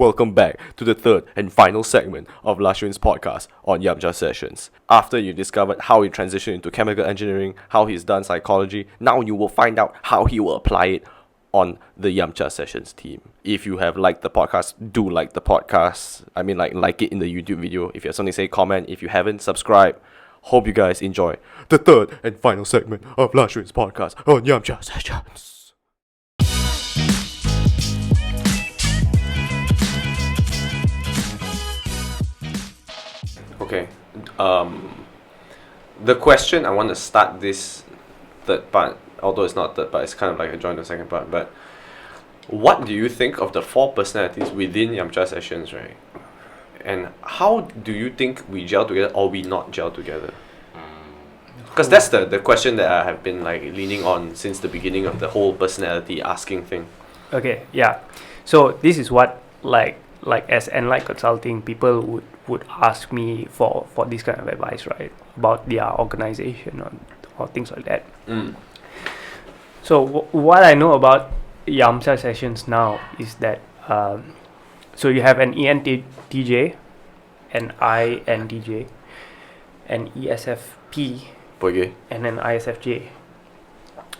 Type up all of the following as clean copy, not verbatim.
Welcome back to the third and final segment of Lashwin's podcast on Yamcha Sessions. After you discovered how he transitioned into chemical engineering, how he's done psychology, now you will find out how he will apply it on the Yamcha Sessions team. If you have liked the podcast, do like the podcast. I mean, like it in the YouTube video. If you have something to say, comment. If you haven't, subscribe. Hope you guys enjoy the third and final segment of Lashwin's podcast on Yamcha Sessions. Okay. The question I want to start this third part, although it's not third part, it's kind of like a joint the second part. But what do you think of the four personalities within Yamcha Sessions, right? And how do you think we gel together or we not gel together? Because that's the question that I have been like leaning on since the beginning of the whole personality asking thing. Okay, yeah. So this is what like as ENLIGHT Consulting, people would ask me for this kind of advice, right? About their organization or things like that. So what I know about Yamcha Sessions now is that so you have an ENTJ, an INTJ, an ESFP, and an ISFJ.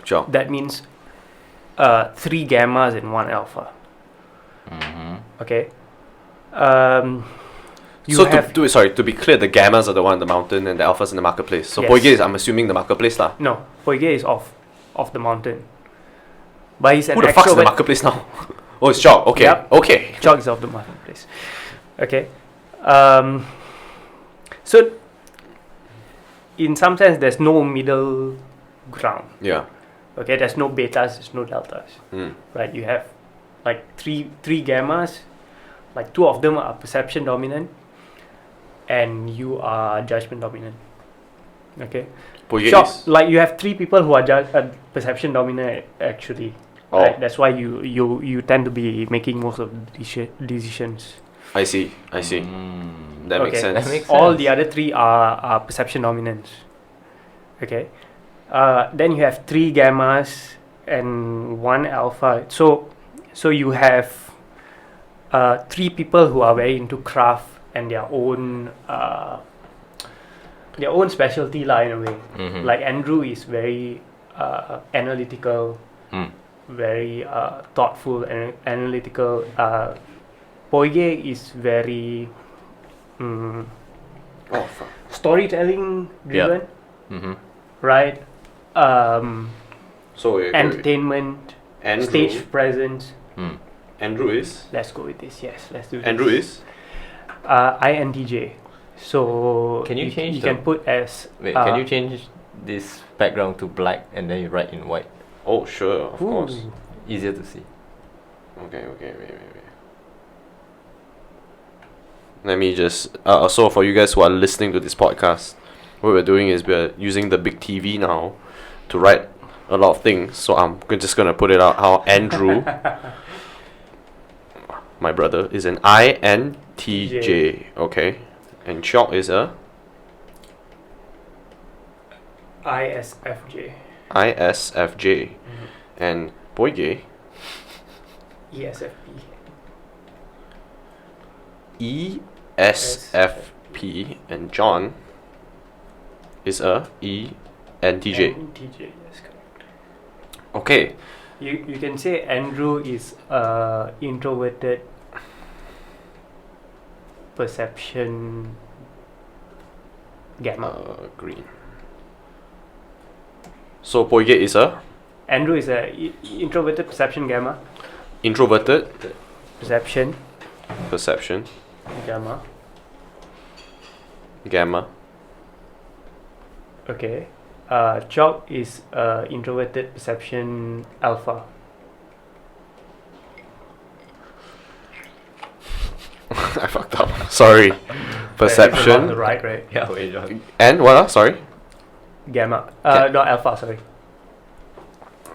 Sure. That means 3 gammas and 1 alpha. Okay. To be clear, the gammas are the one in the mountain and the alphas in the marketplace. So Yes. Poige is, I'm assuming, the marketplace lah. No, Poige is off the mountain. But he's an Who the fuck's in the extrovert. marketplace now? Oh, it's Chok. Okay. Yep. Okay. Chok is off the marketplace. Okay. So in some sense, there's no middle ground. Yeah. Okay, there's no betas, there's no deltas. Right? You have like three gammas, like 2 of them are perception dominant, and you are judgment dominant. Okay. Poige Sure, is. like you have 3 people who are perception dominant actually. Oh. Right? That's why you tend to be making most of the decisions. I see. That makes sense. That makes All sense. the other 3 are perception dominants. Okay. Then you have 3 gammas and 1 alpha. So you have 3 people who are very into craft and their own specialty lah in a way. Like Andrew is very analytical, very thoughtful and analytical. Poige is very storytelling driven, right? So Entertainment, Andrew, stage presence. Andrew is. Let's go with this. Yes, let's do this. Andrew is. INTJ. So Can you change You the- can put as. Can you change this background to black and then you write in white? Oh, sure, of course. Easier to see. Okay, wait. Let me just. So for you guys who are listening to this podcast, what we're doing is we're using the big TV now to write a lot of things. So I'm just gonna put it out how Andrew, my brother, is an INTJ. Okay, and Chok is a ISFJ. ISFJ, and Poige ESFP. ESFP, and John is a ENTJ. NTJ, yes, correct. Okay. You can say Andrew is introverted perception gamma. Green. So Poige is a Andrew is a introverted perception gamma. introverted Perception perception gamma. gamma. Okay. Chok is introverted perception alpha. I fucked up. Sorry. On the Perception right. Yeah, wait, John. and what? Sorry. Gamma. Ga- Not alpha. Sorry.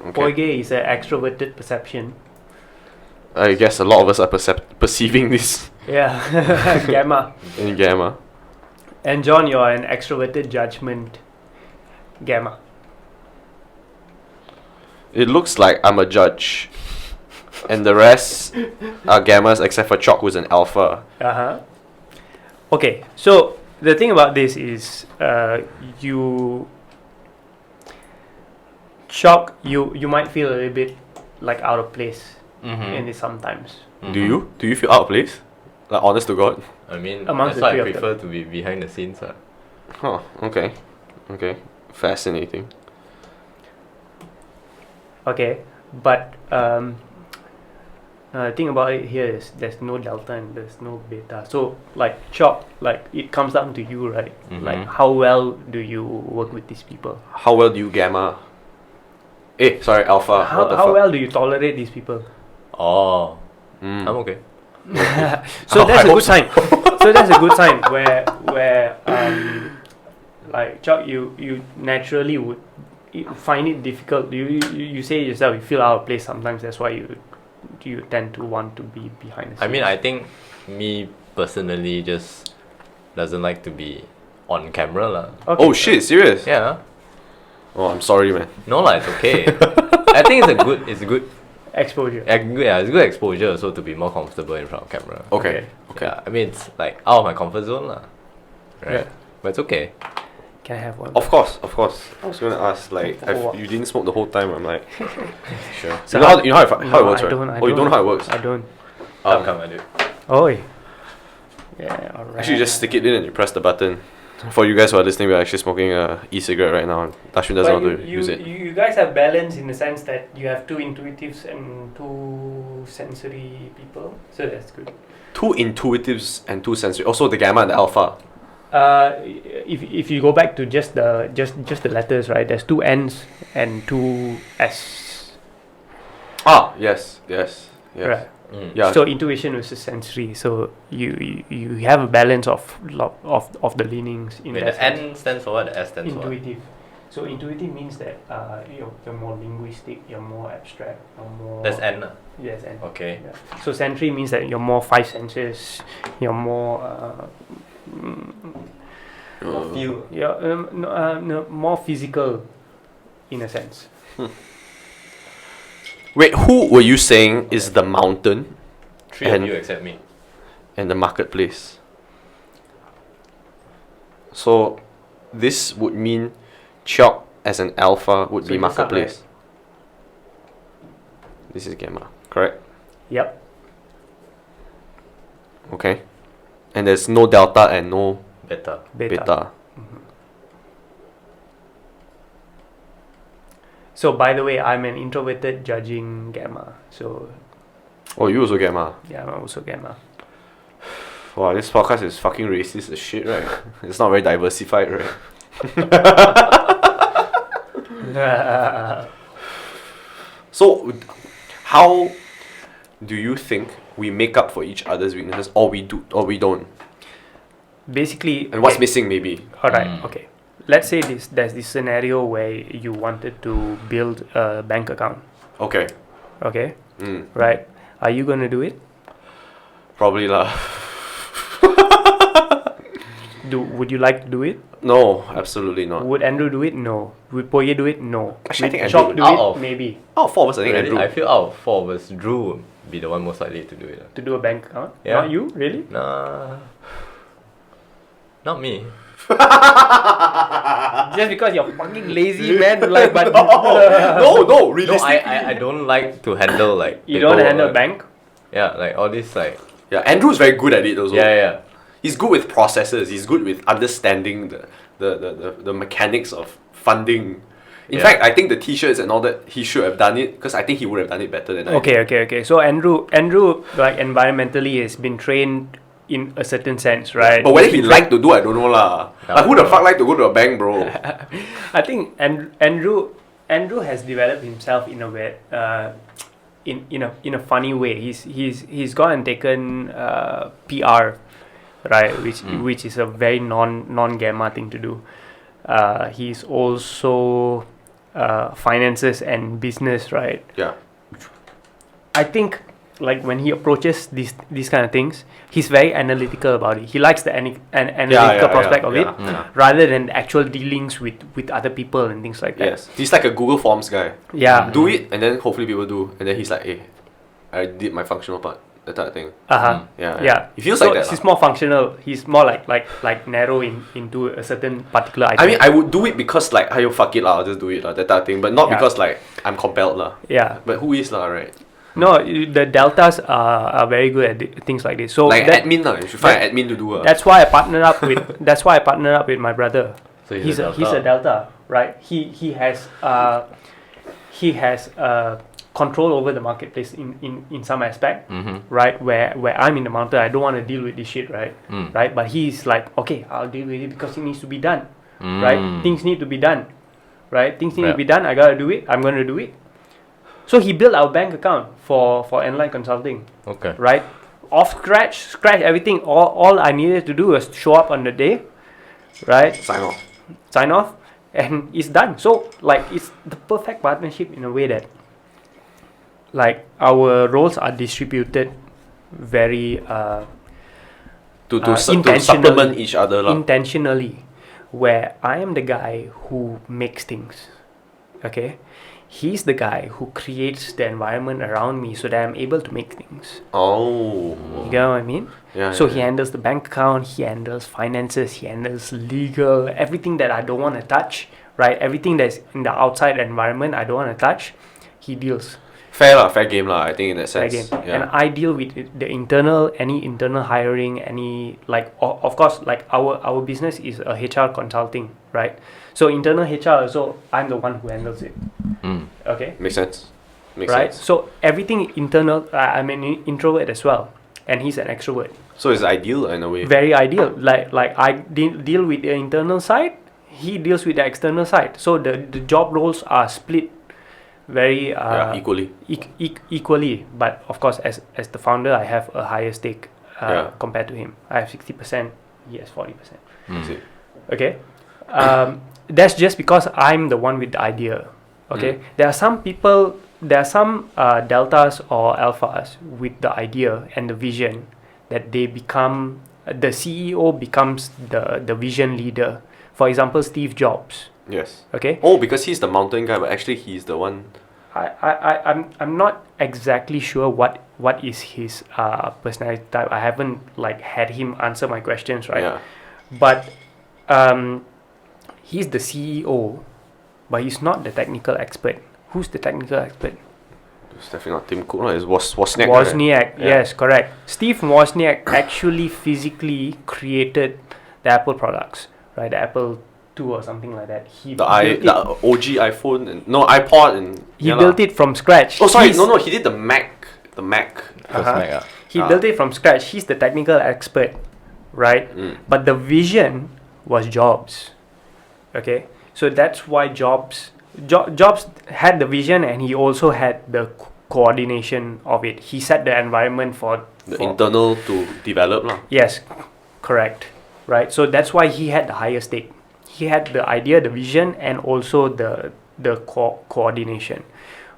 Okay. Poige is an extroverted perception. I guess a lot of us are perceiving this Yeah. Gamma. in gamma. And John, you're an extroverted judgment gamma. It looks like I'm a judge And the rest are gammas except for Chalk, who's an alpha. Okay, so the thing about this is you might feel a little bit like out of place in this sometimes. Do you? Do you feel out of place? Like, honest to God? I mean, Amongst that's the why I three of prefer to be behind the scenes. Huh, okay. Okay. Fascinating. Okay, but the thing about it here is there's no delta and there's no beta. So like Chalk, like it comes down to you, right? Like how well do you work with these people? How well do you gamma? Sorry, alpha. How well do you tolerate these people? Oh, I'm okay. So that's a good sign. So that's a good sign where like Chalk, you naturally would find it difficult. You say yourself you feel out of place sometimes. That's why you tend to want to be behind the scenes. I mean, I think me personally just doesn't like to be on camera lah. Okay. Oh shit, serious? Yeah. Oh, I'm sorry, man. No lah, it's okay. I think it's a good Exposure. it's good exposure also to be more comfortable in front of camera. Okay. Yeah, I mean it's like out of my comfort zone lah. Right. Yeah. But it's okay. Can I have one? Of course. I was gonna ask, like, For what? you didn't smoke the whole time. I'm like, sure. So you know how it No, works, I right? don't, I Oh, you don't know how it works? I don't. Come, I do. Oi. Yeah, alright. Actually, just stick it in and you press the button. For you guys who are listening, we're actually smoking a e-cigarette right now. Lashwin doesn't want to use it. You guys have balance in the sense that you have two intuitives and two sensory people, so that's good. Two intuitives and two sensory. Also, the gamma and the alpha. If you go back to just the letters, right? There's two N's and two S. Ah, yes. Right. Yeah. So intuition versus sensory. So you have a balance of the leanings in Wait, that the sense. N stands for what? The S stands for what? Intuitive. So intuitive means that you're more linguistic, you're more abstract, you're more. That's N. Yes, N. Okay. Yeah. So sensory means that you're more five senses. You're more. Feel. No, more physical, in a sense. Wait, who were you saying is the mountain Three And- of you except me. and the marketplace? So, this would mean Chalk as an alpha would So be it's a sub, marketplace. This is gamma, correct? Yep. Okay. And there's no delta and no Beta. beta. So by the way, I'm an introverted judging gamma. So Oh, you also gamma. yeah, I'm also gamma. Wow, this podcast is fucking racist as shit, right? It's not very diversified, right? So, how do you think we make up for each other's weaknesses, or we don't? Basically. And what's okay. missing, maybe? Alright, okay. Let's say there's this scenario where you wanted to build a bank account. Okay. Okay? Mm, Right. Are you gonna do it? probably lah. Would you like to do it? No, absolutely not. Would Andrew do it? No. Would Poye do it? No. Actually, I think Would Andrew Chok would. do Out it? of- Maybe. Oh, four of us, I think Really? Andrew. I feel out of four of us, Drew would be the one most likely to do it. To do a bank account? Yeah. Not you? Really? Nah. Not me. Just because you're fucking lazy, man. Like, but No, No, I don't like to handle like you don't paperwork. handle bank? Yeah, like all this like Yeah, Andrew's very good at it also. yeah. He's good with processes. He's good with understanding the mechanics of funding. In Yeah. fact, I think the t-shirts and all that, he should have done it because I think he would have done it better than I did. Okay. So Andrew, like environmentally has been trained in a certain sense, right? But whether he like to do, I don't know lah. Yeah, Like who the bro. fuck like to go to a bank, bro? I think Andrew has developed himself in a way, in a funny way. He's gone and taken PR, right? Which is a very non gamma thing to do. He's also finances and business, right? Yeah. I think like when he approaches these kind of things, he's very analytical about it. He likes the analytical prospect of it, rather than actual dealings with other people and things like that. Yes. He's like a Google Forms guy. Yeah. Do it, and then hopefully people do, and then he's like, hey, I did my functional part, that type of thing. Yeah. It feels So like that. he's more functional. He's more like narrow into a certain particular item. I mean, I would do it because like, hey, fuck it lah, I'll just do it lah, that type of thing. But not Yeah. because like I'm compelled lah. Yeah. But who is lah, right? No, the deltas are very good at things like this. So Like that, admin lah, you should find an admin to do. that's why I partnered up with. That's why I partnered up with my brother. So He's a delta, right? He has control over the marketplace in some aspect, right? Where I'm in the mountain, I don't want to deal with this shit, right? Right? But he's like, okay, I'll deal with it because it needs to be done, right? Things need to be done, right? Things need to be done. I gotta do it. I'm gonna do it. So he built our bank account for ENLIGHT Consulting, Okay. right? Off scratch everything. All I needed to do was show up on the day, right? Sign off, and it's done. So like it's the perfect partnership in a way that like our roles are distributed very To supplement each other lah. intentionally, where I am the guy who makes things, okay? He's the guy who creates the environment around me so that I'm able to make things. Oh. You get what I mean? Yeah. So he handles the bank account, he handles finances, he handles legal, everything that I don't want to touch, right? Everything that's in the outside environment I don't want to touch, he deals. Fair game lah, I think in that sense. Again. Yeah. And I deal with any internal hiring, any like of course like our business is a HR consulting, right? So internal HR also I'm the one who handles it. Okay. Makes sense. Right. So everything internal. I'm an introvert as well, and he's an extrovert. So it's ideal in a way. Very ideal. Like I deal with the internal side, he deals with the external side. So the job roles are split very equally. Equally. But of course, as the founder, I have a higher stake compared to him. I have 60%. He has 40%. Okay. That's just because I'm the one with the idea. Okay. There are some people. There are some deltas or alphas with the idea and the vision that they become. The CEO becomes the vision leader. For example, Steve Jobs. Yes. Okay. Oh, because he's the mountain guy, but actually he's the one. I'm not exactly sure what is his personality type. I haven't like had him answer my questions, right? Yeah. But he's the CEO, but he's not the technical expert. Who's the technical expert? It's definitely not Tim Cook, no? It's Wozniak. Wozniak, Yeah. yes, correct. Steve Wozniak actually physically created the Apple products, right? The Apple II or something like that. He The OG iPhone and iPod and he built it from scratch. Oh, sorry, no, he did the Mac. The Mac. He built it from scratch. He's the technical expert, right? But the vision was Jobs. Okay, so that's why Jobs had the vision, and he also had the coordination of it. He set the environment for internal to develop lah. Yes, correct. Right. So that's why he had the higher stake. He had the idea, the vision, and also the coordination.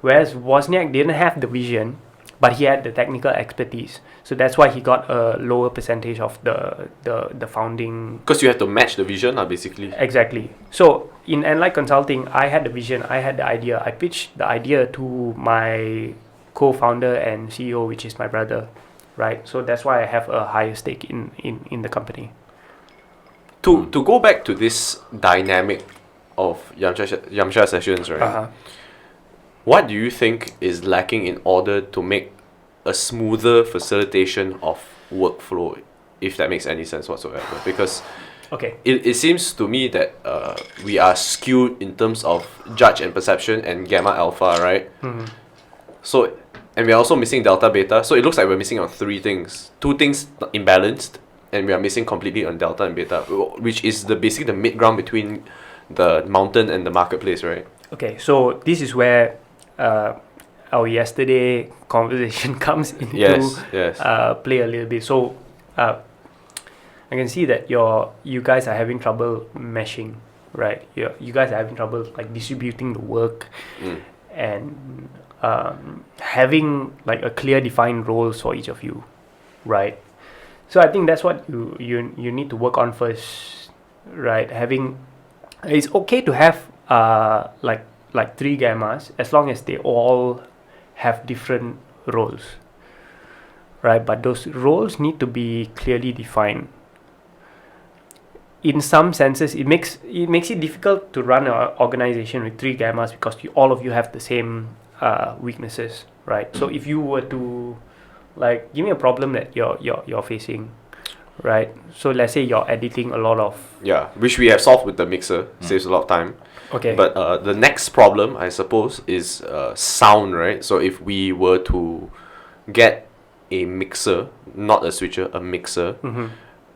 Whereas Wozniak didn't have the vision, but he had the technical expertise. So that's why he got a lower percentage of the founding. Because you have to match the vision lah, basically. Exactly. So in ENLIGHT Consulting, I had the vision, I had the idea. I pitched the idea to my co-founder and CEO, which is my brother, right? So that's why I have a higher stake in the company. To go back to this dynamic of Yamcha sessions, right? What do you think is lacking in order to make a smoother facilitation of workflow, if that makes any sense whatsoever? Because it seems to me that we are skewed in terms of judge and perception and gamma alpha, right? So, and we're also missing delta beta. So it looks like we're missing on three things. Two things imbalanced, and we are missing completely on delta and beta, which is basically the mid ground between the mountain and the marketplace, right? Okay, so this is where our yesterday conversation comes into play a little bit. So I can see that you guys are having trouble meshing, right? You guys are having trouble like distributing the work and having like a clear defined roles for each of you, right? So I think that's what you need to work on first, right? It's okay to have like 3 gammas as long as they all have different roles, right? But those roles need to be clearly defined. In some senses, it makes it difficult to run an organization with 3 gammas because all of you have the same weaknesses, right? So if you were to like give me a problem that you're facing, right? So let's say you're editing a lot of which we have solved with the mixer, saves a lot of time. okay, But the next problem, I suppose, is sound, right? So if we were to get a mixer, not a switcher, a mixer,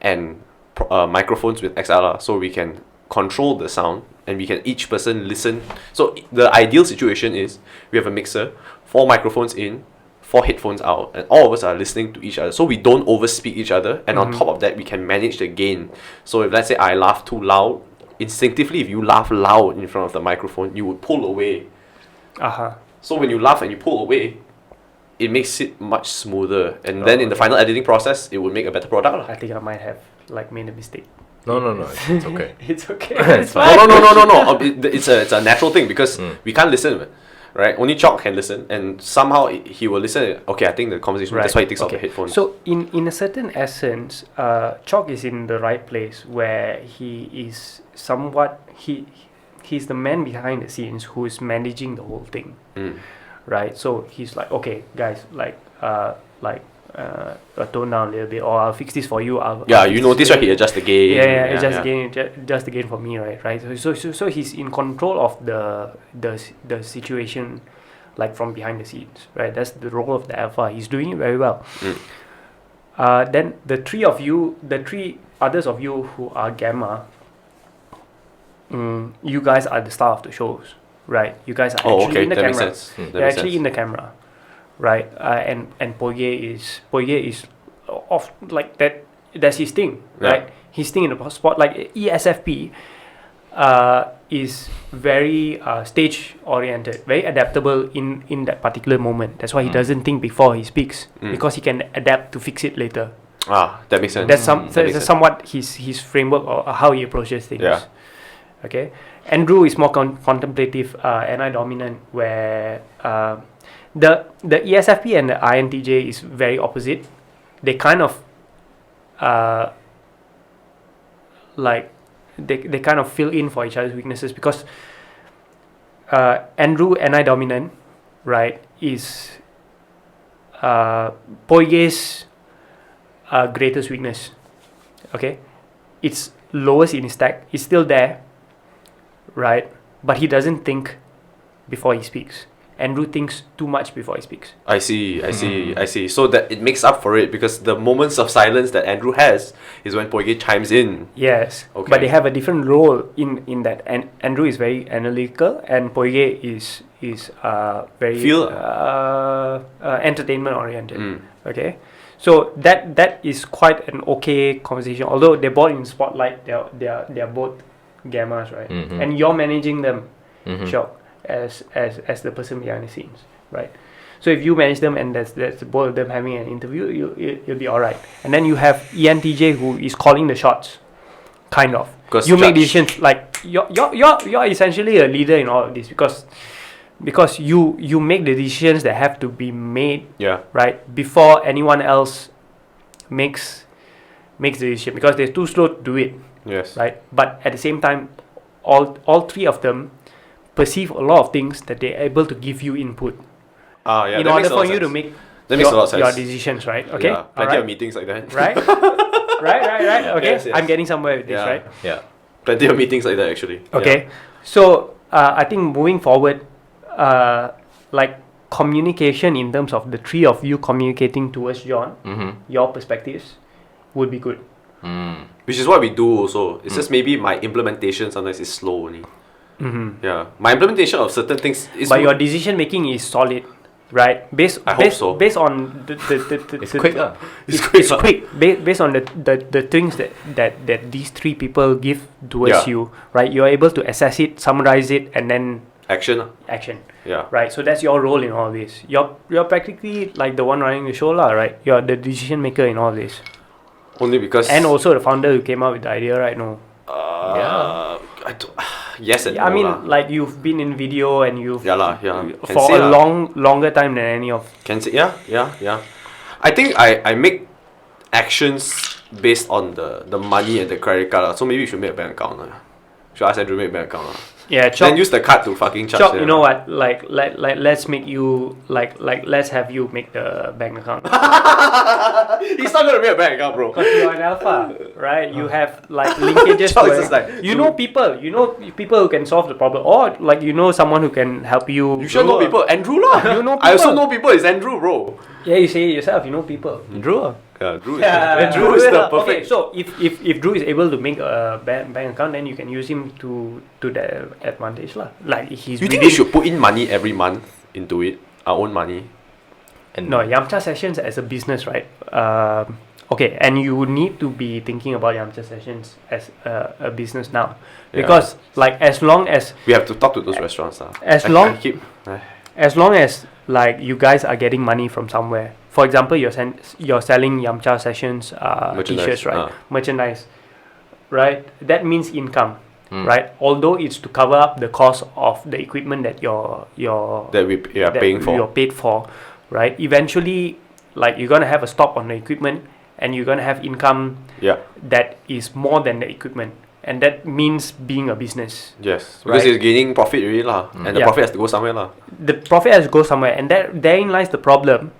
and microphones with XLR, so we can control the sound and we can each person listen. So the ideal situation is we have a mixer, 4 microphones in, 4 headphones out, and all of us are listening to each other, so we don't overspeak each other, and on top of that we can manage the gain. So if let's say I laugh too loud, instinctively if you laugh loud in front of the microphone, you would pull away. So when you laugh and you pull away, it makes it much smoother, and then in the final editing process it would make a better product lah. I think I might have like made a mistake. No, it's okay. It's okay. It's fine. No. It's a natural thing because we can't listen, right? Only Chalk can listen, and somehow he will listen. Okay, I think the conversation. That's why he takes off the headphones. So in a certain essence, Chalk is in the right place where he is somewhat he's the man behind the scenes who is managing the whole thing, right? So he's like, okay, guys, tone down a little bit, or I'll fix this for you. You notice right? He adjusts the gain. Adjust the gain for me, right? So he's in control of the situation, like from behind the scenes, right? That's the role of the alpha. He's doing it very well. Then the 3 others of you who are gamma, you guys are the star of the shows, right? You guys are actually in the camera. Makes sense. You're actually in the camera. Right, and Poye is off like that. That's his thing, right? His thing in the spot, like ESFP, is very stage oriented, very adaptable in that particular moment. That's why he doesn't think before he speaks, because he can adapt to fix it later. That makes sense. That's somewhat his framework or how he approaches things. Yeah. Okay, Andrew is more contemplative, anti-dominant, where the ESFP and the INTJ is very opposite. They kind of they kind of fill in for each other's weaknesses, because Andrew, anti-dominant, right, is Poye's greatest weakness. Okay, it's lowest in his stack. It's still there, right, but he doesn't think before he speaks. Andrew thinks too much before he speaks. I see. So that it makes up for it, because the moments of silence that Andrew has is when Poige chimes in. Yes. Okay. But they have a different role in that. And Andrew is very analytical, and Poige is very entertainment oriented. Okay. So that is quite an okay conversation. Although they're both in spotlight, they're both gammas, right? And you're managing them, sure. As the person behind the scenes, right? So if you manage them and that's both of them having an interview, you'll be alright. And then you have ENTJ who is calling the shots, kind of. You make decisions, like you're essentially a leader in all of this, because you make the decisions that have to be made, right, before anyone else makes the decision, because they're too slow to do it. Yes. Right. But at the same time, all 3 of them perceive a lot of things that they're able to give you input in order for you to make your decisions, right? Okay, plenty of meetings like that, right? right. Okay, yes. I'm getting somewhere with this, right? Plenty of meetings like that, actually. Okay, so I think moving forward, like communication in terms of the 3 of you communicating towards John, your perspectives would be good. Which is what we do also. It's just maybe my implementation sometimes is slow only. My implementation of certain things is, but your decision making is solid, right? Based on the it's quick. It's quick. Based on the things that these 3 people give towards you, right? You're able to assess it, summarize it, and then action. Yeah. Right. So that's your role in all this. You're practically like the one running the show, lah, right? You're the decision maker in all this. Only because, and also the founder who came up with the idea, right? No. Yes and no. I mean, like you've been in video and you've for a longer time than any of. Can say, yeah. I think I make actions based on the money and the credit card lah. So maybe you should make a bank account lah. Should ask Andrew to make a bank account lah. Yeah, Then use the card to fucking charge Chop, them. you know what? Let's make you let's have you make the bank account. He's not gonna make a bank account, bro. Because you're an alpha, right? You have like linkages Chop is where just like, you know people who can solve the problem, or like you know someone who can help you. You sure know people? Andrew lah. You know I also people. know people. It's Andrew, bro. Yeah, you say it yourself. You know people. Drew. Yeah, Drew. Yeah, Drew is the Okay, perfect. so if Drew is able to make a bank account, then you can use him to the advantage lah. Like he's. You think within- we should put in money every month into it? Our own money. And No, Yamcha sessions as a business, right? Okay, and you need to be thinking about Yamcha sessions as a business now, Yeah. because like as long as We have to talk to those restaurants lah. As I long- keep. as long as like you guys are getting money from somewhere. For example, you're selling Yamcha sessions Merchandise, t-shirts, right? ah. Merchandise, right? That means income, Mm. right? Although it's to cover up the cost of the equipment that you're that we are that paying for. you're paid for, right? Eventually, like you're gonna have a stop on the equipment, and you're gonna have income Yeah. that is more than the equipment, and that means being a business. Yes. Because Right. it's gaining profit really lah, and the Yeah. profit has to go somewhere lah. The profit has to go somewhere, and therein lies the problem.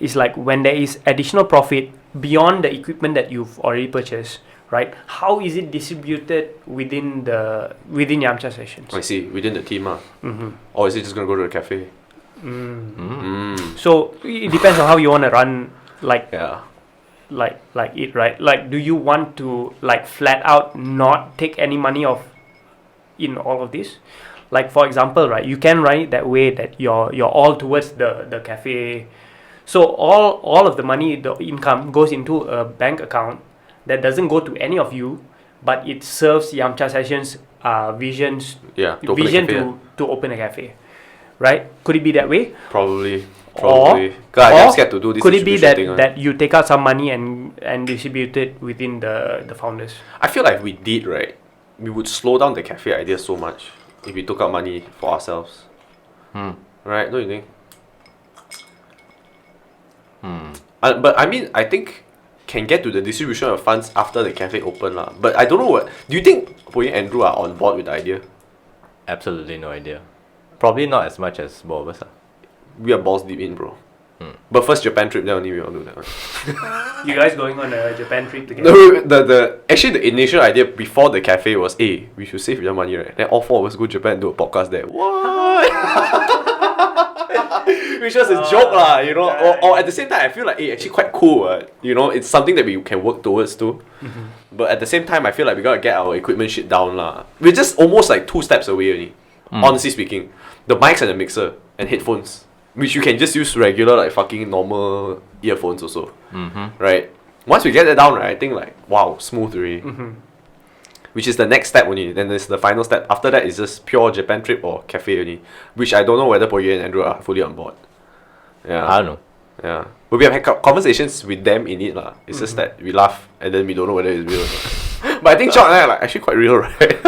Is like when there is additional profit beyond the equipment that you've already purchased, right? How is it distributed within Yamcha sessions? I see, within the team lah. Mm-hmm. Or is it just gonna go to the cafe? So it depends on how you want to run, like Yeah. like it, right? Like, do you want to like flat out not take any money off in all of this? Like for example, right, you can run it that way that you're all towards the cafe. So all of the money, the income goes into a bank account that doesn't go to any of you, but it serves Yamcha Sessions visions Yeah. To open a vision cafe, to open a cafe, right? Could it be that way? Probably. Or- God, I'm or scared to do this. Could it be distribution that thing, that you take out some money and distribute it within the founders? I feel like if we did right, we would slow down the cafe idea so much if we took out money for ourselves. Right? Don't you think? But I mean, I think can get to the distribution of funds after the cafe open lah. But I don't know what. Do you think Pui and Andrew are on board with the idea? Absolutely no idea. Probably not as much as both of us. We are balls deep in, bro. But first Japan trip, then only we all do that one. You guys going on a Japan trip together? No, the initial idea before the cafe was, hey, we should save your money, right? Then all four of us go to Japan and do a podcast there. What? Which was a joke lah, you know. Or at the same time, I feel like, hey, actually quite cool. You know, it's something that we can work towards too. But at the same time, I feel like we gotta get our equipment shit down lah. We're just almost like 2 steps away only. Honestly speaking, the mics and the mixer and headphones, which you can just use regular like fucking normal earphones also. Right? Once we get that down, right, I think like wow, smooth already. Which is the next step only. Then there's the final step. After that is just pure Japan trip or cafe only. Which I don't know whether Poye and Andrew are fully on board. Yeah. I don't know. Yeah. But we have had conversations with them in it lah. It's just that we laugh and then we don't know whether it's real or not. But I think John and I are like actually quite real, right?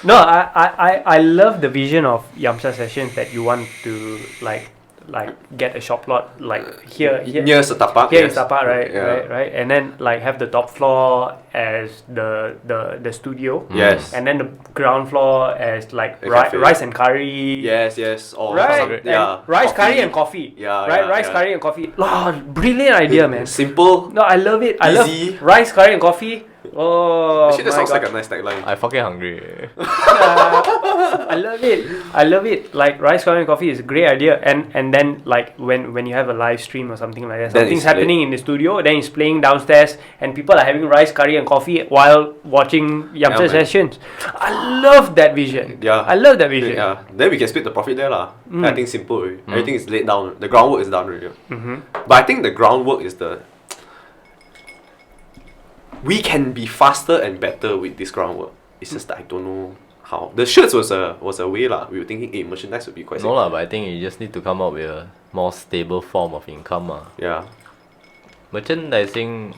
No, I love the vision of Yamcha Sessions that you want to like get a shop lot like here Near Setapak. here yes. in Sapa, right? Yeah. Right, and then like have the top floor as the studio. Yes. And then the ground floor as like A cafe. rice and curry. Yes. Or Right, some, and yeah. rice, coffee. curry, and coffee. Yeah, right, yeah, rice, yeah. curry, and coffee. Oh, brilliant idea, man. Simple. No, I love it. I Easy. love rice, curry, and coffee. Oh, Actually, that my sounds God. like a nice tagline. I fucking hungry. I love it. Like rice, curry, and coffee is a great idea. And then like when you have a live stream or something like that, Then something's it's happening in the studio, then it's playing downstairs, and people are having rice, curry, and coffee while watching Yamcha man. Sessions. I love that vision. Yeah. I love that vision. Yeah. Then we can split the profit there lah. I think simple already. Everything is laid down. The groundwork is done already. But I think the groundwork is the. We can be faster and better with this groundwork. It's just that I don't know how. The shirts was a way lah. We were thinking, hey, merchandise would be quite. No lah, but I think you just need to come up with a more stable form of income. Yeah. Merchandising,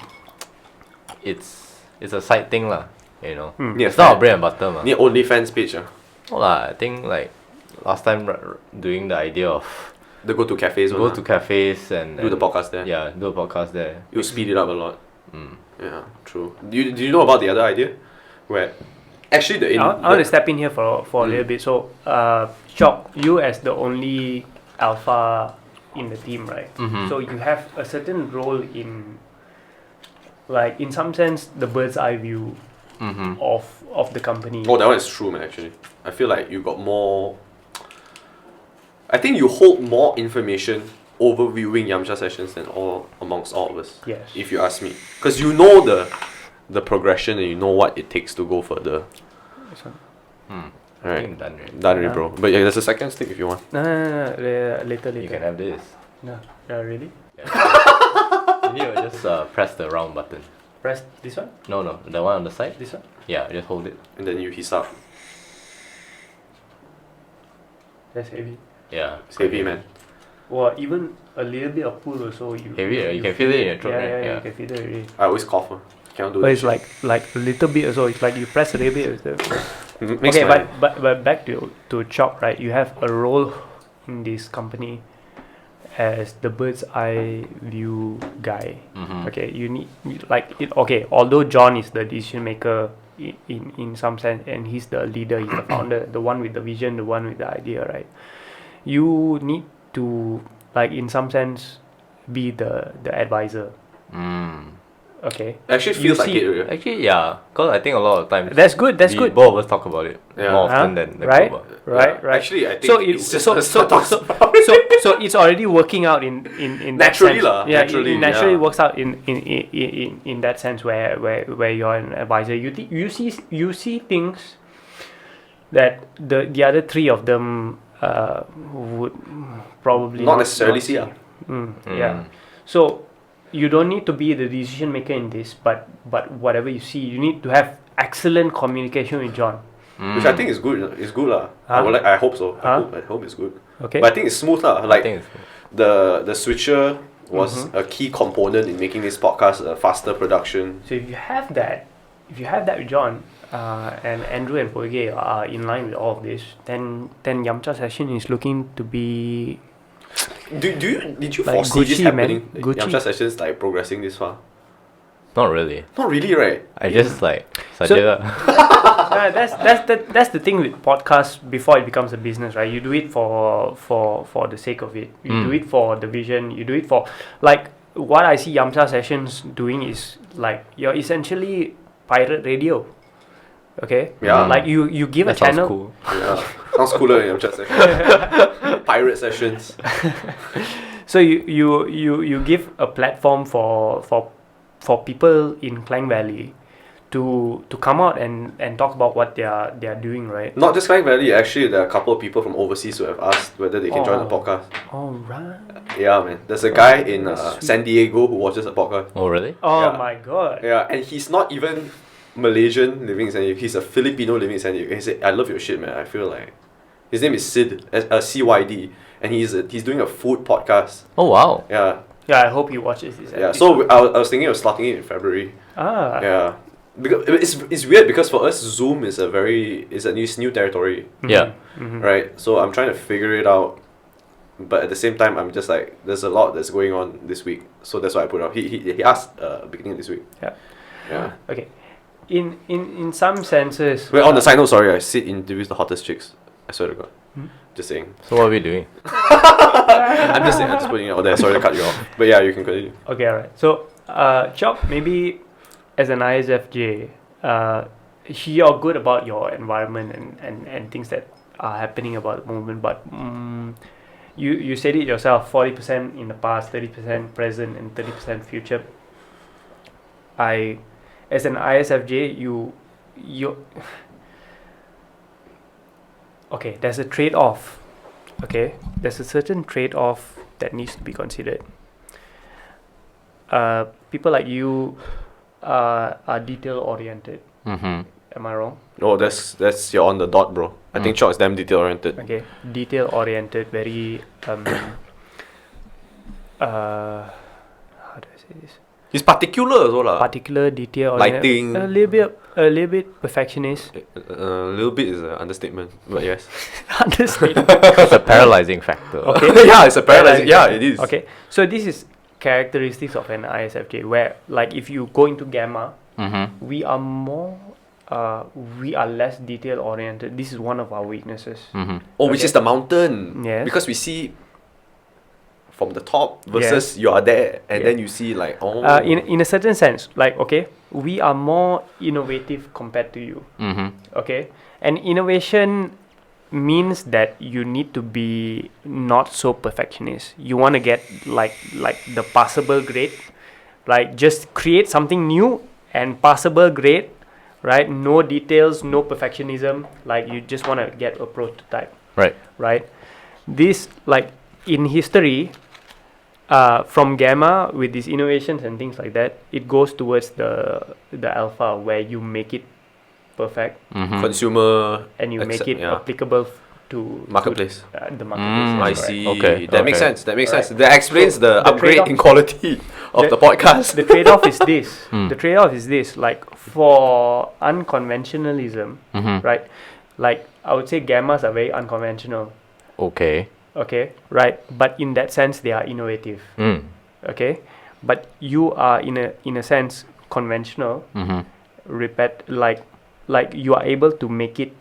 it's a side thing lah. You know, Yeah, it's not fair. a bread and butter ma. Need OnlyFans page. No lah, I think like last time doing the idea of They go to cafes. Go to cafes and do the podcast there. Yeah, do a podcast there. You'll speed it up a lot. Mm. Yeah, true. Do you know about the other idea? Where actually I want to step in here for a little bit. So, Chok, you as the only alpha in the team, right? Mhm. So you have a certain role in, like, in some sense, the bird's eye view Mhm. of the company. Oh, that one is true, man. Actually, I feel like you got more. I think you hold more information overviewing Yamcha sessions than amongst all of us. Yes. If you ask me, because you know the progression and you know what it takes to go further. This one. I Right. think done already. Done already, Yeah. bro. But yeah, there's a second stick if you want. No, later. You can have this. No, really? You need to just press the round button. Press this one? No, the one on the side. This one? Yeah, just hold it. And then you hiss up. That's heavy. Yeah. It's heavy, man. Or even a little bit of pull also. Heavy, right? You can feel it in your throat, yeah, right? Yeah, you can feel it already. I always cough. Cannot do But that it's shit. like a little bit also. It's like you press a little bit. Makes Okay, my- but back to Chop, right? You have a role in this company as the bird's eye view guy. Mhm. Okay, you need like it. Okay, although John is the decision maker in some sense, and he's the leader, he's the founder, the one with the vision, the one with the idea, right? You need to, like, in some sense, be the advisor. Mm. Okay, Actually You feels like see- it. Really. Actually, yeah. Cause I think a lot of times that's good. That's good. both of us talk about it Yeah. more often Huh? than the Right? group. Right. Actually, I think So it's just so us so, talks so, about so so it's already working out in that Naturally sense. lah, Yeah, naturally, it naturally yeah. works out in that sense where you're an advisor. You see things that the other three of them would probably Not necessarily see, Yeah. So you don't need to be the decision maker in this, but whatever you see, you need to have excellent communication with John. which I think is good. It's good lah. Huh? I hope so. Huh? I hope it's good. Okay. But I think it's smooth lah. I Like think it's the switcher was a key component in making this podcast a faster production. So if you have that with John, and Andrew and Poige are in line with all of this, then Yamcha session is looking to be Did you Like foresee this Gucci, happening? man. Gucci. Yamcha sessions like progressing this far? not really. Not really, right? I just like So- saja lah. that's the thing with podcasts before it becomes a business, right? You do it for the sake of it. You do it for the vision. You do it for, like, what I see Yamcha sessions doing is like you're essentially pirate radio. Okay. Yeah. Like you give That a sounds channel. cool. Yeah. Sounds cooler than Yamcha sessions. Pirate sessions. So you give a platform for people in Klang Valley to come out and talk about what they are doing, right? Not just Klang Valley, actually there are a couple of people from overseas who have asked whether they can join the Oh. podcast. All right. Yeah, man. There's a guy in That's sweet. San Diego who watches the podcast. Oh really? Oh Yeah. my god. Yeah, and he's not even Malaysian living in San Diego. He's a Filipino living in San Diego. He said, "I love your shit, man. I feel like." His name is Sid, CYD, and he's doing a food podcast. Oh wow. Yeah, Yeah, I hope he watches this. yeah. episode. So I was thinking of starting it in February. Yeah, because it's weird because for us Zoom is a new territory, Yeah. right? So I'm trying to figure it out, but at the same time I'm just like there's a lot that's going on this week, so that's why I put it up. He asked beginning of this week. Yeah. Yeah. Okay. In some senses. Wait, on the side note, sorry, I sit interviews the hottest chicks. I swear to God. Just saying. So what are we doing? I'm just saying. I'm just putting it out there. Sorry to cut you off. But yeah, you can continue. Okay, alright. So, Chop, maybe as an ISFJ, you're good about your environment and things that are happening about the moment, but you said it yourself, 40% in the past, 30% present, and 30% future. As an ISFJ, you okay, there's a trade-off. Okay, there's a certain trade-off that needs to be considered. People like you are detail-oriented. Mm-hmm. Am I wrong? Oh, that's you're on the dot, bro. I think Chok is damn detail oriented. Okay, detail-oriented, very how do I say this? He's particular as well, lah. particular, detail, Lighting. a little bit perfectionist. A little bit is an understatement, but yes. Understatement. It's a paralyzing factor. Okay. Yeah, it's a paralyzing. Yeah, it is. Okay, so this is characteristics of an ISFJ, where like if you go into gamma, Mm-hmm. we are more, we are less detail oriented. This is one of our weaknesses. Mm-hmm. Oh, which Okay. is the mountain. Yes. Because we see from the top versus you are there, and Yeah. then you see like, oh. In a certain sense, like okay, we are more innovative compared to you. Mm-hmm. Okay, and innovation means that you need to be not so perfectionist. You want to get like the passable grade, like just create something new and passable grade, right? No details, no perfectionism. Like you just want to get a prototype, Right. right? This like in history, from gamma with these innovations and things like that, it goes towards the alpha where you make it perfect Mm-hmm. Consumer and you make accept- it yeah. applicable to Marketplace. the marketplace. I yes, correct. see. Okay, That makes okay. sense. That makes Right. sense. That explains So, the the upgrade trade-off- in quality of the podcast. The trade-off is this. Hmm. The trade-off is this. Like for unconventionalism, Mm-hmm. right? Like I would say gammas are very unconventional. Okay. Okay, right? But in that sense, they are innovative. Mm. Okay, but you are in a sense conventional. Mm-hmm. Like you are able to make it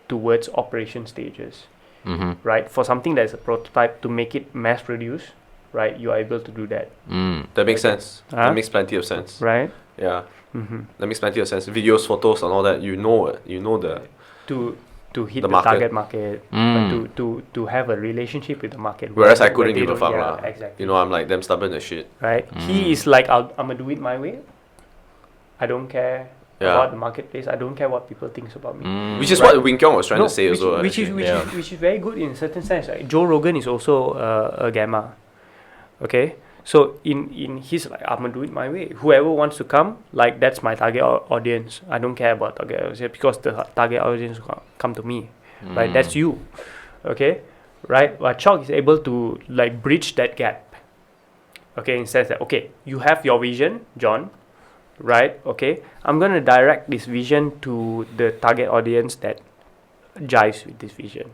towards operation stages, Mm-hmm. right? For something that's a prototype to make it mass produced, right? You are able to do that, Mm. That makes sense. Huh? That makes plenty of sense. right? Yeah, Mm-hmm. that makes plenty of sense. Videos, photos, and all that. You know it. You know the. To hit The the, market. target market, Mm. to have a relationship with the market. Whereas I where couldn't they give a don't- fuck, yeah, lah. exactly. You know, I'm like damn stubborn as shit. Right? He is like, I'm gonna do it my way. I don't care Yeah. about the marketplace. I don't care what people think about me. Mm. Which is Right. what Wing Kyong was trying No, to say which, as well. which is actually. Yeah. which is very good in a certain sense. Right? Joe Rogan is also a gamma. Okay, so in his like, I'm gonna do it my way. Whoever wants to come, like that's my target audience. I don't care about target audience because the target audience will come to me. Right, Mm. that's you. Okay, right. But Chalk is able to like bridge that gap. Okay, in sense that okay, you have your vision, John. Right. Okay, I'm gonna direct this vision to the target audience that jives with this vision,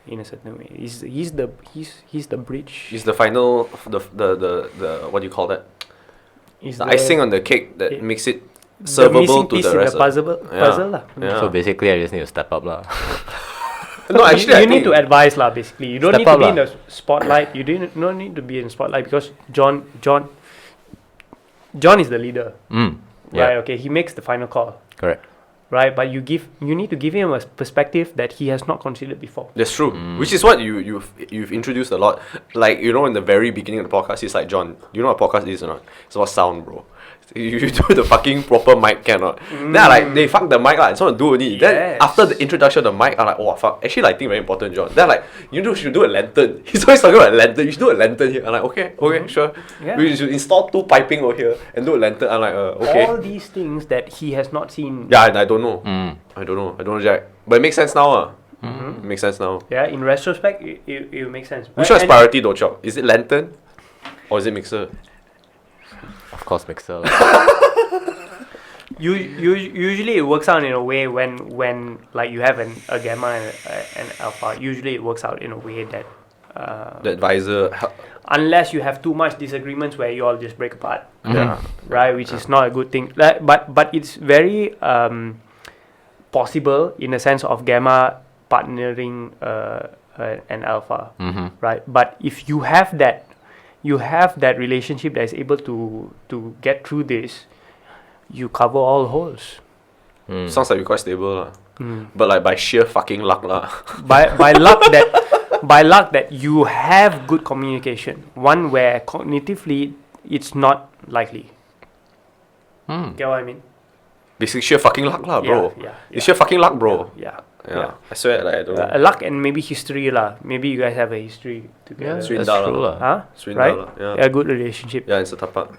in a certain way. He's the bridge. It's the final, the what do you call that? He's The icing on the cake that it- makes it the servable missing to piece the in rest. the puzzle. Yeah. Puzzle lah. Yeah. So basically, I just need to step up, lah. No, actually, you I need think to advise lah. Basically, you don't Step need to up be lah. in the spotlight. You don't need to be in the spotlight because John is the leader. Mm. Right. Yeah. Okay. He makes the final call. Correct. Right. But you need to give him a perspective that he has not considered before. That's true. Mm. Which is what you've introduced a lot. Like, you know, in the very beginning of the podcast, it's like, John, you know what a podcast is or not? It's about sound, bro. You do the fucking proper mic cannot. Then I like they fuck the mic lah. It's not do only. Then Yes. after the introduction of the mic, I'm like, oh fuck. Actually, lighting very important, John. Then like should do a lantern. He's always talking about a lantern. You should do a lantern here. I'm like, okay, sure. Yeah. We should install 2 piping over here and do a lantern. I'm like, okay. All these things that he has not seen. Yeah, I don't know. Mm. I don't know, Jack. But it makes sense now. It makes sense now. Yeah. In retrospect, it will make sense. Which one's And- priority though, Chok? Is it lantern or is it mixer? Of course, mixer. lah. Usually it works out in a way when like you have a gamma and an alpha. Usually it works out in a way that The advisor. unless you have too much disagreements where you all just break apart, Yeah. right? Which is not a good thing. Like, but it's very possible in the sense of gamma partnering an alpha, Mm-hmm. right? But if you have that relationship that is able to get through this, you cover all holes. Mm. Sounds like we're quite stable lah. But like by sheer fucking luck lah. by luck that you have good communication, one where cognitively it's not likely. Mm. Get what I mean? Basically sheer fucking luck lah, bro. Yeah, It's sheer fucking luck, bro. yeah. Yeah. I swear, like I don't know. Luck and maybe history lah. Maybe you guys have a history together. Sweet That's down true, lah. lah. Huh? Swindle Right? lah. Yeah. Yeah, good relationship. Yeah, it's a tapak.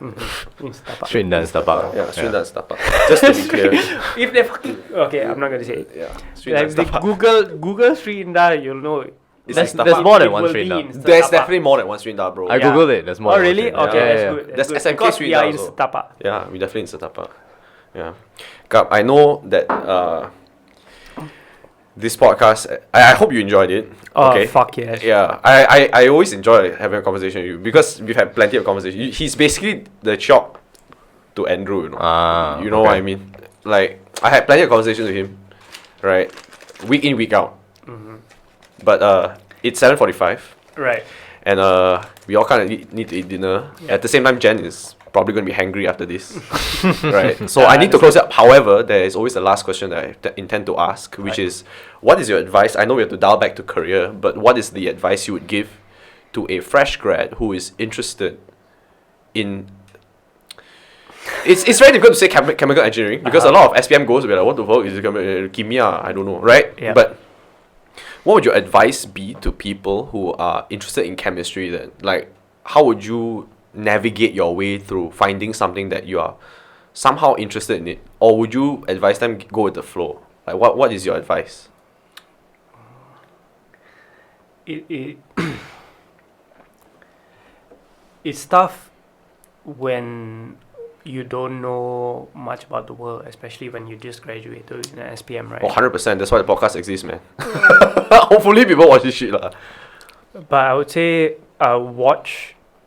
In Starbucks. Straight and step up. Yeah, swindle and tapak. Just to be clear. If they fucking okay, I'm not gonna say it. Yeah. Swindle Like and if tapak. Google Sri Indra, you'll know There's Sitapa. more than It one will stream be now. in There's Sitapa. definitely more than one stream da, bro. I googled it. There's more. Oh than one really? stream. Okay, Yeah, that's yeah, good. yeah. That's There's good. SMK Because stream we are now in also. Sitapa. Yeah, we definitely in Sitapa. Yeah. Kap, I know that this podcast, I hope you enjoyed it. Oh, Okay. fuck yes. Yeah, I always enjoy having a conversation with you because we've had plenty of conversations. He's basically the Chok to Andrew, you know. You know what I mean? Like, I had plenty of conversations with him, right? Week in, week out. But it's 7:45, Right. and we all kind of need to eat dinner. At the same time, Jen is probably going to be hangry after this, right? So I need to close up. However, there is always the last question that I intend to ask, which is, what is your advice? I know we have to dial back to career, but what is the advice you would give to a fresh grad who is interested in... It's very difficult to say chemical engineering because a lot of SPM goes will be like, what the fuck is kimia? I don't know, right? Yeah. But what would your advice be to people who are interested in chemistry then? Like, how would you navigate your way through finding something that you are somehow interested in it? Or would you advise them go with the flow? Like, what is your advice? It's tough when you don't know much about the world, especially when you just graduated in an SPM, right? Oh, 100%. That's why the podcast exists, man. Hopefully people watch this shit lah. But I would say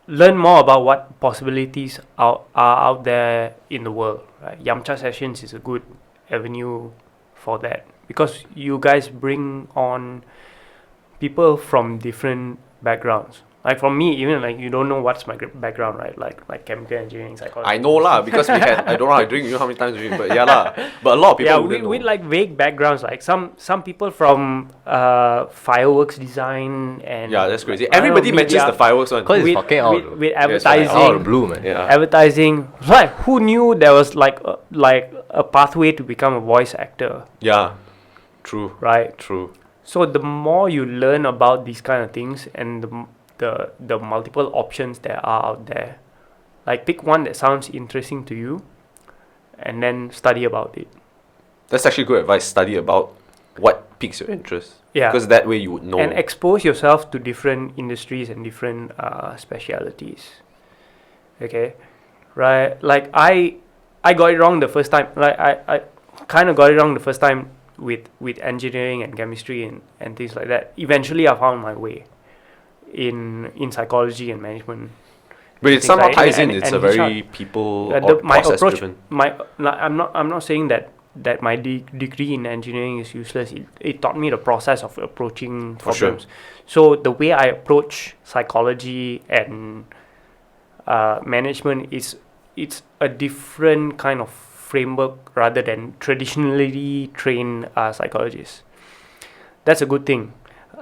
learn more about what possibilities are out there in the world. Right? Yamcha sessions is a good avenue for that because you guys bring on people from different backgrounds. Like for me, even like you don't know what's my background, right? Like chemical engineering, psychology. I know lah because we had, I don't know, I drink, you know how many times we drink, but yeah lah. But a lot of people Yeah, wouldn't we know. like vague backgrounds. Like some people from fireworks design and Yeah, that's crazy. I don't know, Everybody mentions media. the fireworks one. Cause it's fucking out. with Yeah, it's fucking advertising, Out of the blue, man. Yeah. advertising. Like who knew there was like a pathway to become a voice actor, Yeah. True. right? True. So the more you learn about these kind of things and the multiple options that are out there, like pick one that sounds interesting to you, and then study about it. That's actually good advice. Study about what piques your interest. Yeah. Because that way you would know. And expose yourself to different industries and different specialities. Okay, right? Like I got it wrong the first time. Like I kind of got it wrong the first time with engineering and chemistry and things like that. Eventually, I found my way in psychology and management. but it things somehow like- ties in. and- It's and a HR. very people or My process approach, driven. I'm not saying that my degree in engineering is useless. It taught me the process of approaching For sure. problems. So the way I approach psychology and management it's a different kind of framework rather than traditionally trained psychologists. That's a good thing.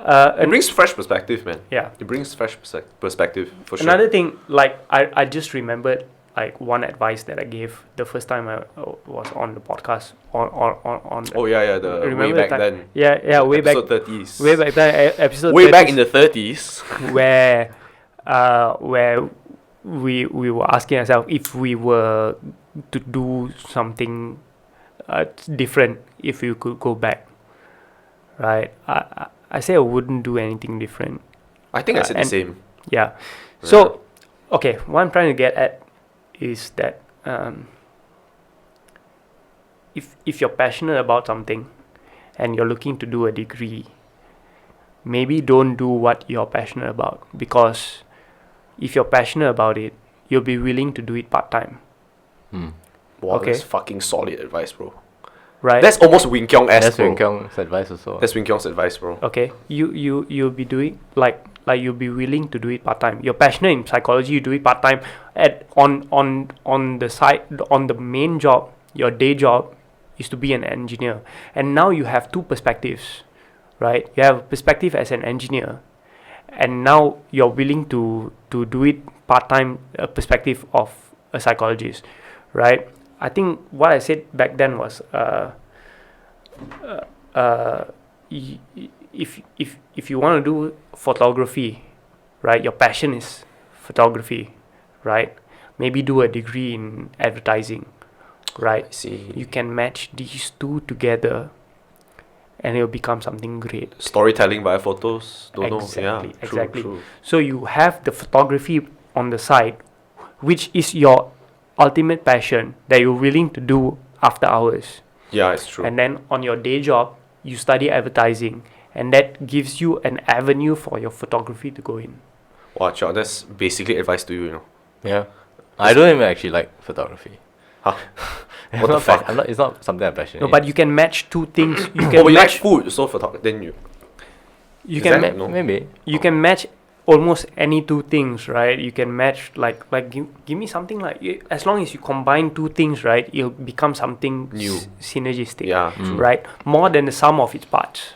It brings fresh perspective, man. Yeah. It brings fresh perspective for sure. Another thing, like I just remembered like one advice that I gave the first time I was on the podcast on Oh yeah, the way remember back the time? then. Yeah, way back Episode 30s. way back then episode Way 30s, back in the 30s. where we were asking ourselves if we were to do something different if you could go back, right? I say I wouldn't do anything different. I think I said the and- same. Yeah. So, okay, what I'm trying to get at is that if you're passionate about something and you're looking to do a degree, maybe don't do what you're passionate about, because if you're passionate about it, you'll be willing to do it part-time, Wow, Okay. that's fucking solid advice, bro. right? That's almost Wing Kyong-esque, That's bro. Wing Kyong's advice also. That's Wing Kyong's advice, bro. Okay, you'll be doing like you'll be willing to do it part time. You're passionate in psychology, you do it part time. On the side, on the main job, your day job is to be an engineer, and now you have two perspectives, right? You have a perspective as an engineer, and now you're willing to do it part time. A perspective of a psychologist, right? I think what I said back then was if you want to do photography, right? Your passion is photography, right? Maybe do a degree in advertising, right? I see. You can match these two together and it'll become something great. Storytelling via photos. Don't Exactly, know. Yeah, exactly. True. So you have the photography on the side, which is your ultimate passion that you're willing to do after hours. Yeah, it's true. And then on your day job, you study advertising, and that gives you an avenue for your photography to go in. Watch out. That's basically advice to you. Yeah. I don't even actually like photography. Huh? I'm What the not fuck? I'm not. It's not something I'm passionate. No, but you can match two things. You Oh, can but you like match. food, so then you. You is can that- ma- no. maybe. you can match almost any two things, right? You can match like give me something like as long as you combine two things, right? It'll become something New. synergistic, Yeah, Mm. right? More than the sum of its parts.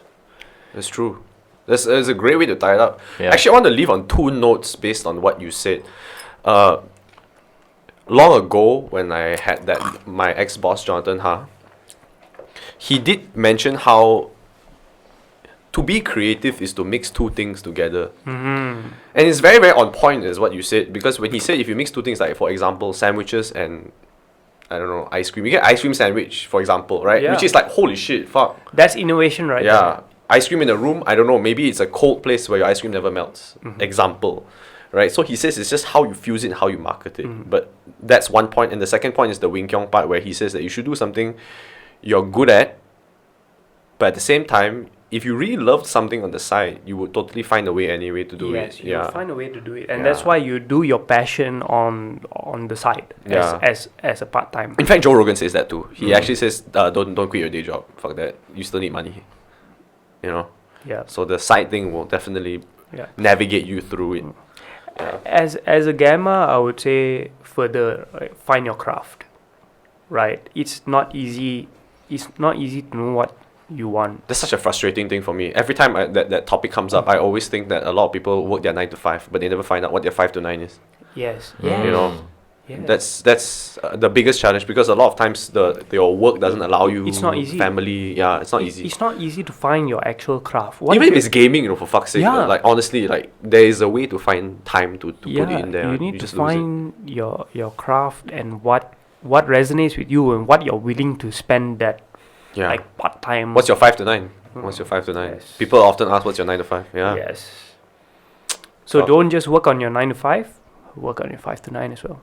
that's true. That's a great way to tie it up. Yeah. Actually, I want to leave on two notes based on what you said. Long ago, when I had my ex-boss Jonathan Ha, he did mention how to be creative is to mix two things together. Mm-hmm. And it's very, very on point is what you said, because when he said if you mix two things, like for example, sandwiches and I don't know, ice cream. You get ice cream sandwich, for example, right? Yeah. Which is like, holy shit, fuck. That's innovation, right? Yeah. Ice cream in a room, I don't know, maybe it's a cold place where your ice cream never melts. Mhm. Example. Right? So he says it's just how you fuse it and how you market it. Mhm. But that's one point. And the second point is the Wing Kyong part where he says that you should do something you're good at, but at the same time, if you really loved something on the side, you would totally find a way anyway to do Yes, it. you Yeah. find a way to do it, and Yeah. that's why you do your passion on the side Yeah. as a part time. In fact, Joe Rogan says that too. He Mm. actually says, don't quit your day job. Fuck that. You still need money. You know? Yeah, So the side thing will definitely yeah. navigate you through it. Yeah. As a gamer, I would say further find your craft. Right, it's not easy. It's not easy to know what you want. That's such a frustrating thing for me. Every time that topic comes up, I always think that a lot of people work their 9 to 5, but they never find out what their 5 to 9 is. Yes. Mm. You know, Yes. That's the biggest challenge, because a lot of times your work doesn't allow you. It's not easy. Family, yeah, it's not easy. It's not easy to find your actual craft. Even if it's gaming, for fuck's sake. Yeah. Like honestly, like there is a way to find time to put it in there. you need to just lose it. find your craft and what resonates with you and what you're willing to spend that Yeah. like part time. What's your 5 to 9? What's your 5 to 9? Yes. People often ask what's your 9 to 5. Yeah. Yes. So Oh. don't just work on your 9 to 5. Work on your 5 to 9 as well.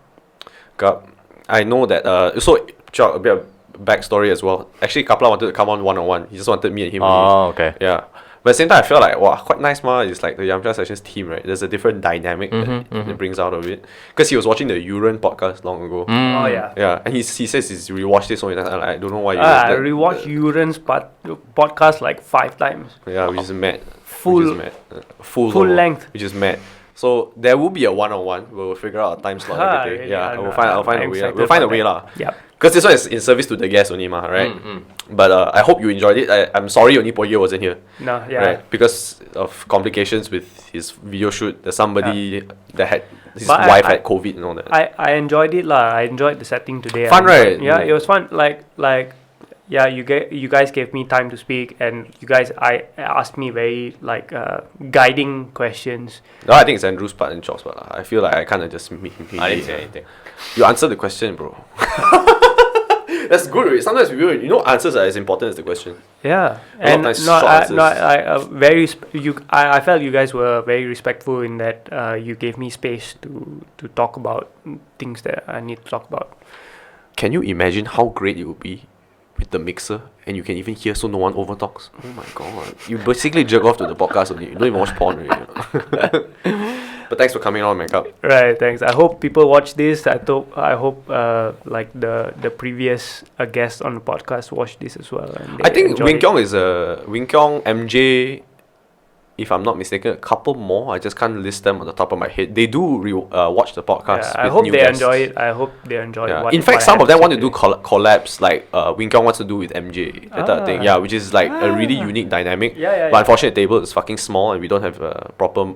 I know that. So Chuck, a bit of backstory as well. Actually, Kapla wanted to come on one. He just wanted me and him. Oh, okay. Yeah. But at the same time, I feel like, wow, quite nice, ma. It's like the Yamcha Sessions team, right? There's a different dynamic that it brings out of it. Because he was watching the Uran podcast long ago. Oh yeah. Yeah, and he says he's rewatched it so many times. I don't know why you. I rewatched Uran's podcast like 5 times. Yeah, which is mad. Full- Which is mad. Full full length. Which is mad. So there will be a one-on-one. We'll figure out a time slot and everything. Really? Yeah, I'm- I'll find a I'm way. excited We'll find a for way that. lah. Yeah. Because this one is in service to the guest only, ma, right? But I hope you enjoyed it. I'm sorry only Poye wasn't here. No. Yeah. Right? Because of complications with his video shoot. There's somebody that had his But wife I had COVID and all that. I enjoyed it lah. I enjoyed the setting today. Fun, I enjoyed- right? Yeah, Mm. it was fun. Like yeah, you guys gave me time to speak, and you guys asked me very guiding questions. No, I think it's Andrew's part and Chop's part. I feel like I kind of just I didn't say anything. You answered the question, bro. That's good. Right? Sometimes answers are as important as the question. Yeah, A lot of and nice no, short answers. I felt you guys were very respectful in that you gave me space to talk about things that I need to talk about. Can you imagine how great it would be with the mixer and you can even hear so no one overtalks? Oh my god. You basically jerk off to the podcast only. You don't even watch porn already. But thanks for coming on, Makeup. Right, thanks. I hope people watch this. I hope the previous guests on the podcast watch this as well. And they I think enjoy Wing it. Kyong is Wing Kyong, MJ, if I'm not mistaken, a couple more. I just can't list them on the top of my head. They do watch the podcast. Yeah, I with hope new they guests. enjoy it. I hope they enjoy Yeah. what In fact, what I some have of them say want to do today. collabs, like Wing Kyong wants to do with MJ, that type of thing. Yeah, which is like a really unique dynamic. Yeah. But unfortunately, the table is fucking small and we don't have a proper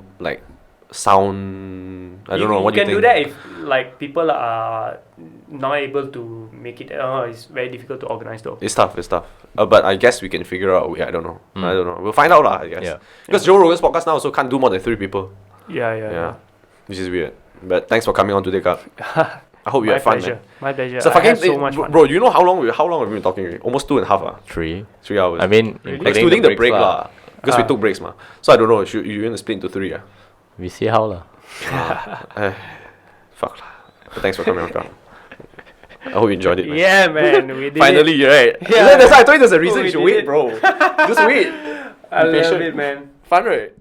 sound. I don't know. What do you can think? do that if people are not able to make it. It's very difficult to organize though. It's tough. But I guess we can figure out a way. I don't know. Mm. I don't know. We'll find out lah, I guess. Yeah. Because Joe Rogan's podcast now also can't do more than 3 people. Yeah. Which is weird. But thanks for coming on today, Kap. I hope you My had fun, pleasure. man. My pleasure. So I had fucking so much fun. bro. You know how long have we been talking? Already? Almost 2.5 3. 3 hours. I mean, Really? excluding the breaks break lah. lah. Because we took breaks ma. So I don't know. Should you want to split into 3 We see how lah. Fuck lah. But thanks for coming on, Kang. I hope you enjoyed it, man. Yeah, man. We did Finally, it. right? Yeah. That's why I told you there's a reason We you should did wait, it. bro. Just wait. I Be love patient. it, man. Fun, right?